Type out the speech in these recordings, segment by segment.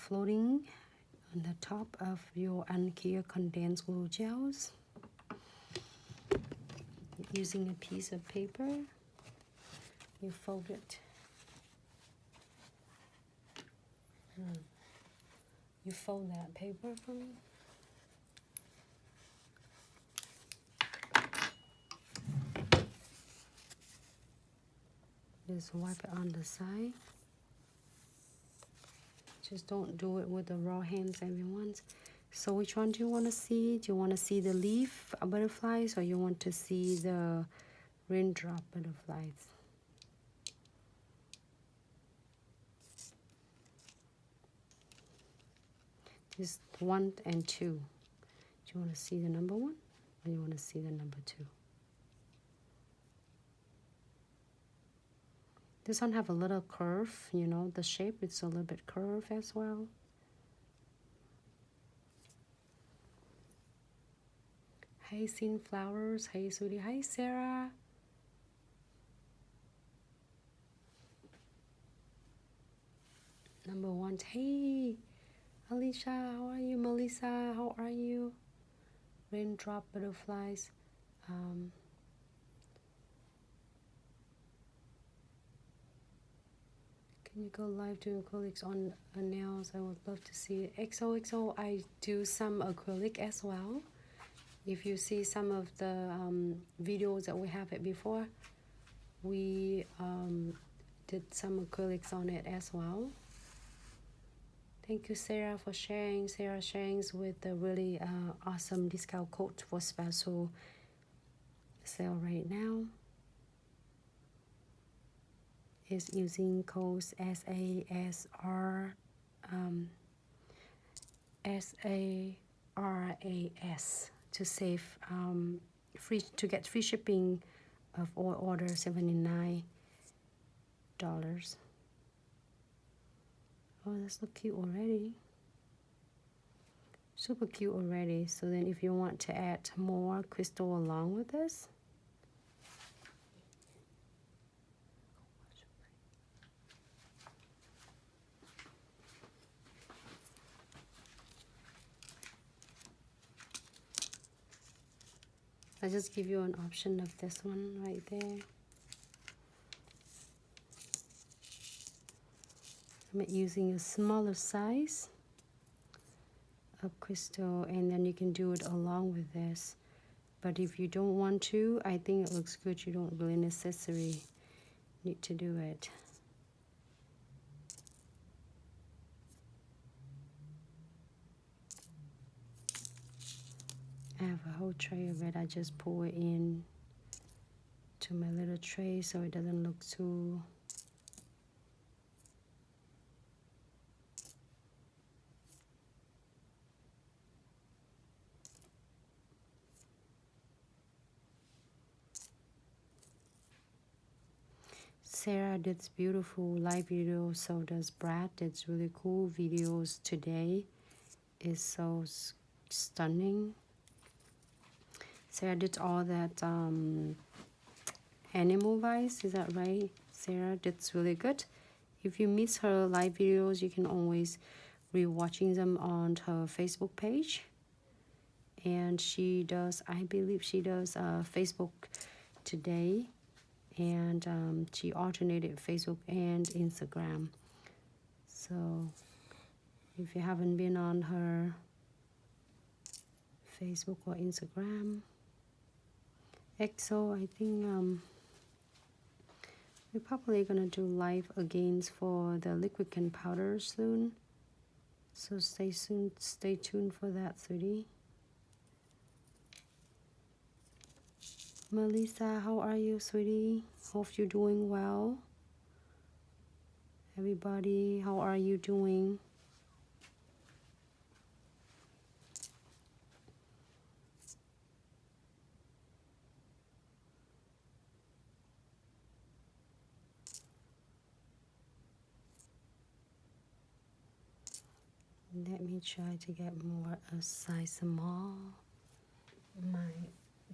floating on the top of your unclear condensed glue gels. Using a piece of paper, you fold it. You fold that paper for me. Just wipe it on the side. Just don't do it with the raw hands, everyone. So which one do you want to see? Do you want to see the leaf butterflies, or you want to see the raindrop butterflies? Just 1 and 2. Do you want to see the number 1, or you want to see the number 2? This one have a little curve, you know, the shape it's a little bit curved as well. Hey, Scene Flowers. Hey, sweetie. Hi, Sarah. Number 1. Hey, Alicia. How are you? Melissa, how are you? Raindrop butterflies. Can you go live doing acrylics on nails? I would love to see it. XOXO, I do some acrylic as well. If you see some of the videos that we have it before, we did some acrylics on it as well. Thank you, Sarah, for sharing. Sarah sharing with a really awesome discount code for special sale right now. Is using codes SASR SARAS to save to get free shipping of all orders $79. Oh, that's so cute already. Super cute already. So then if you want to add more crystal along with this, I just give you an option of this one right there. I'm using a smaller size of crystal, and then you can do it along with this. But if you don't want to, I think it looks good. You don't really necessarily need to do it. I have a whole tray of it. I just pour it in to my little tray so it doesn't look too Sarah did beautiful live videos, so does Brad. It's really cool videos today. It's so stunning. Sarah did all that animal wise, is that right? Sarah, that's really good. If you miss her live videos, you can always re-watching them on her Facebook page. And she does, I believe she does Facebook today. And she alternated Facebook and Instagram. So if you haven't been on her Facebook or Instagram, EXO, I think we're probably gonna do live again for the liquid and powder soon. So stay tuned for that, sweetie. Melissa, how are you, sweetie? Hope you're doing well. Everybody, how are you doing? Let me try to get more a size small.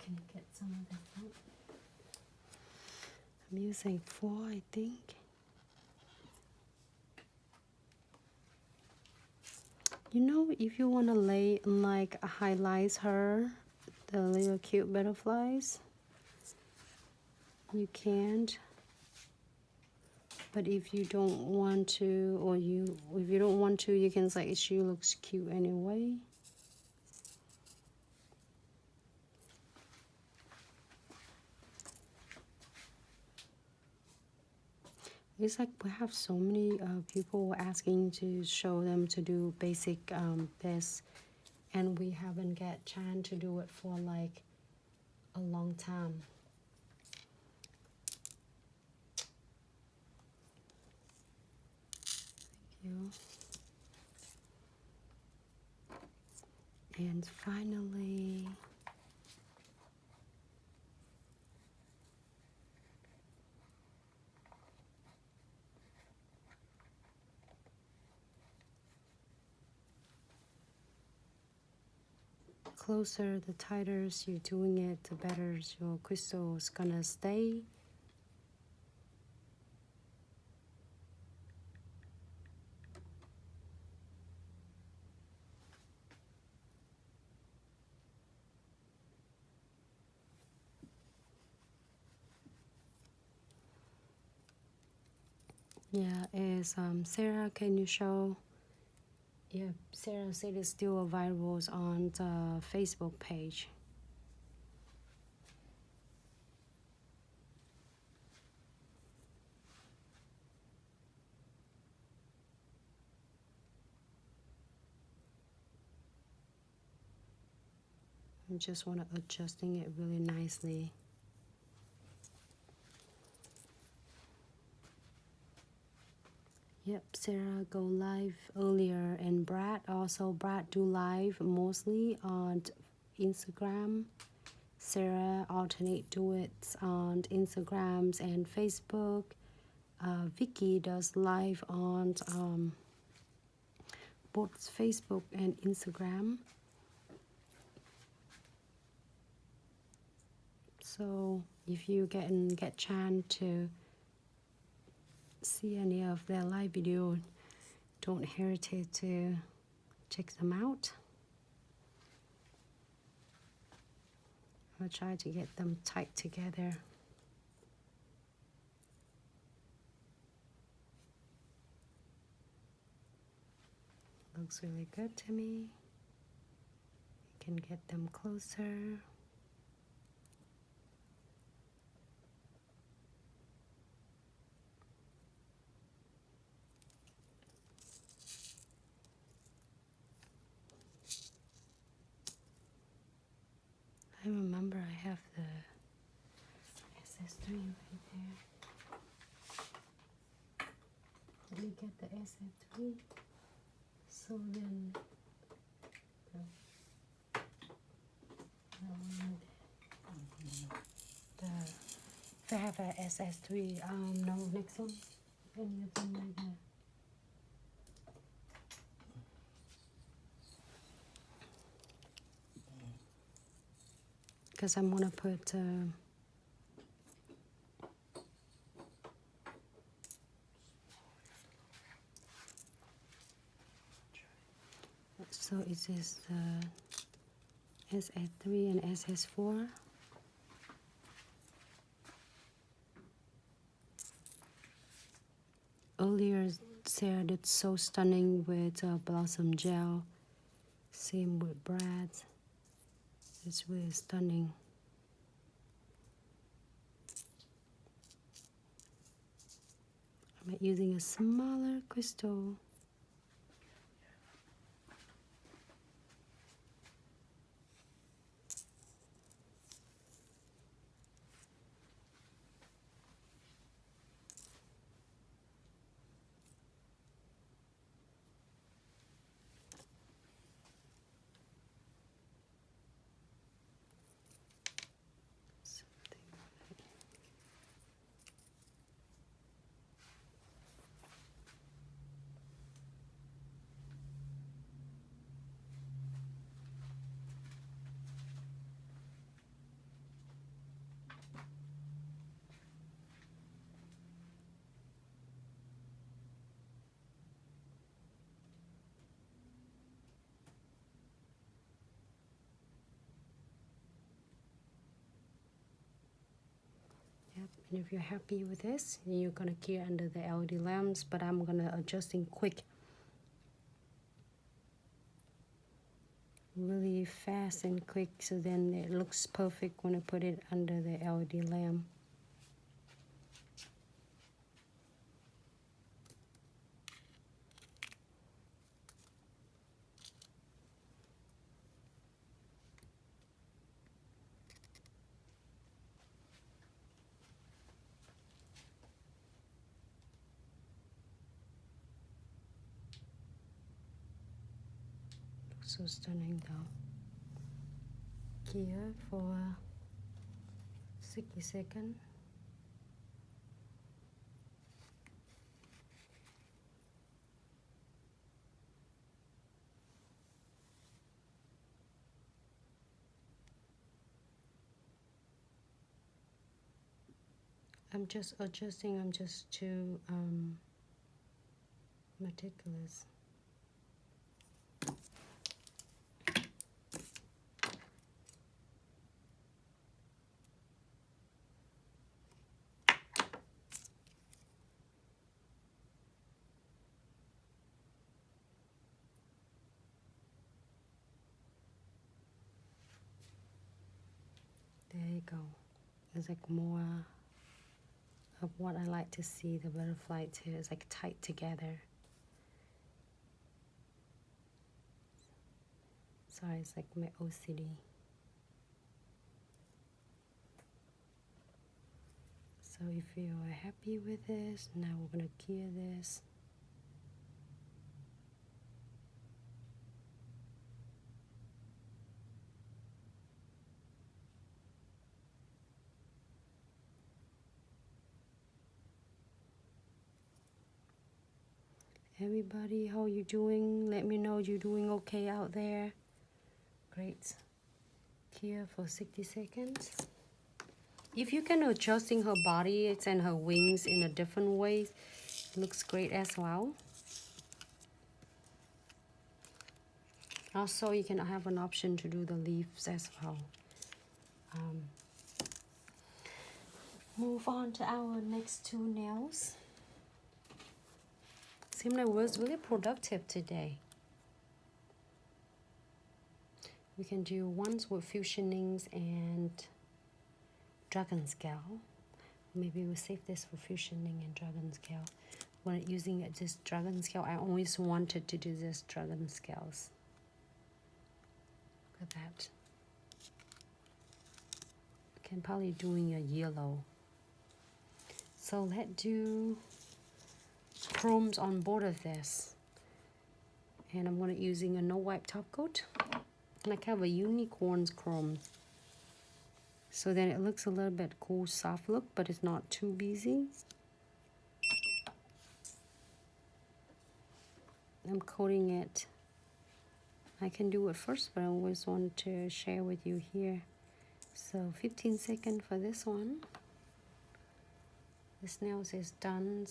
Can you get some of that out? I'm using 4, I think. You know, if you want to lay like highlights her, the little cute butterflies, you can't. But if you don't want to, or if you don't want to, you can say she looks cute anyway. It's like we have so many people asking to show them to do basic this, and we haven't get chance to do it for like a long time. Thank you. And finally, closer, the tighter you're doing it, the better your crystal is gonna stay. Yeah, is Sarah, can you show? Yeah, Sarah said it's still available on the Facebook page. I just want to adjusting it really nicely. Yep, Sarah go live earlier, and Brad do live mostly on Instagram. Sarah alternate do it on Instagrams and Facebook. Vicky does live on both Facebook and Instagram. So if you get chance to see any of their live video, don't hesitate to check them out. I'll try to get them tight together. Looks really good to me. You can get them closer. I remember I have the SS3 right there. Let me get the SS3. So then, if I have a SS3, no, next one, any of them like that. Because I'm gonna put so it is the SS3 and SS4. Earlier, Sarah did so stunning with Blossom Gel. Same with Brad. It's really stunning. I'm using a smaller crystal. And if you're happy with this, you're gonna cure under the LED lamps, but I'm gonna adjusting quick, really fast and quick, so then it looks perfect when I put it under the LED lamp. So stunning though. Here for 60 seconds. I'm just adjusting, I'm just too meticulous. There you go. It's like more of what I like to see, the butterfly too. It's like tight together. Sorry, it's like my OCD. So if you are happy with this, now we're gonna cure this. Everybody, how you doing? Let me know you're doing okay out there. Great. Cure for 60 seconds. If you can adjusting her body and her wings in a different way, looks great as well. Also, you can have an option to do the leaves as well. Move on to our next two nails. Seems like was really productive today. We can do ones with fusionings and dragon scale. Maybe we'll save this for fusioning and dragon scale. When using this dragon scale, I always wanted to do this dragon scales. Look at that. Can probably doing a yellow. So let's do chromes on board of this. And I'm gonna using a no wipe top coat. And I have a unicorn's chrome. So then it looks a little bit cool, soft look, but it's not too busy. I'm coating it. I can do it first, but I always want to share with you here. So 15 seconds for this one. This nail is done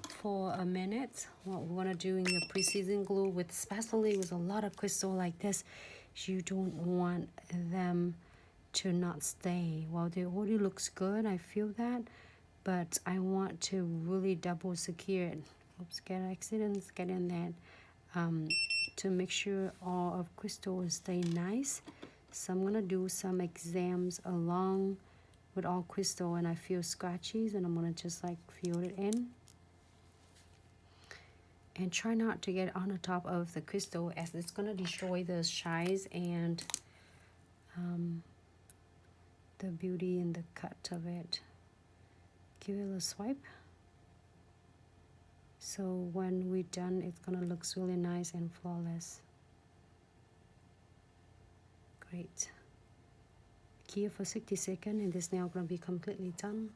for a minute. What we're gonna do in the pre-season glue with, especially with a lot of crystal like this, you don't want them to not stay. Well, they already looks good, I feel that, but I want to really double secure it. Oops, get accidents, get in that. To make sure all of crystal will stay nice. So I'm gonna do some exams along with all crystal, and I feel scratchies, and I'm gonna just like fill it in. And try not to get on the top of the crystal, as it's gonna destroy the shines and the beauty and the cut of it. Give it a swipe. So when we're done, it's gonna look really nice and flawless. Great. Cure for 60 seconds, and this nail gonna be completely done.